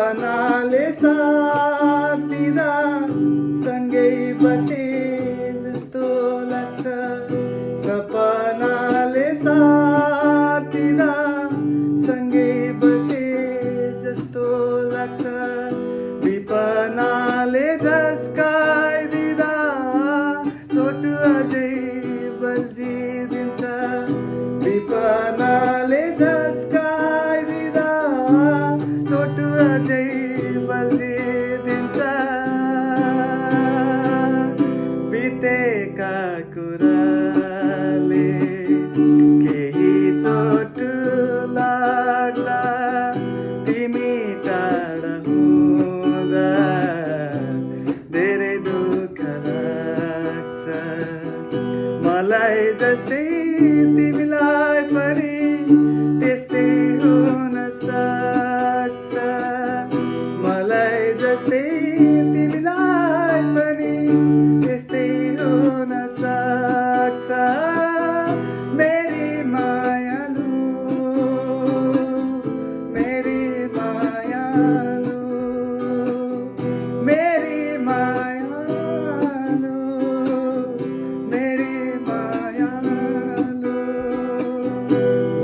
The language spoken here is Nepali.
सपनाले साथ दिँदा सँगै बसे जस्तो लाग्छ। सपनाले साथ दिँदा सँगै बसे जस्तो लाग्छ। विपनाले झस्काइदिँदा चोट अझै बल्झिदिन्छ। विपनाले झस्काइदिँदा चोट अझै बल्झिदिन्छ। बितेका कुराले केही चोट लाग्ला, तिमी टाढा हुँदा धेरै दुःख लाग्छ। मलाई जस्तै तिमीलाई पनि त्यस्तै हुन सक्छ। मलाई जस्तै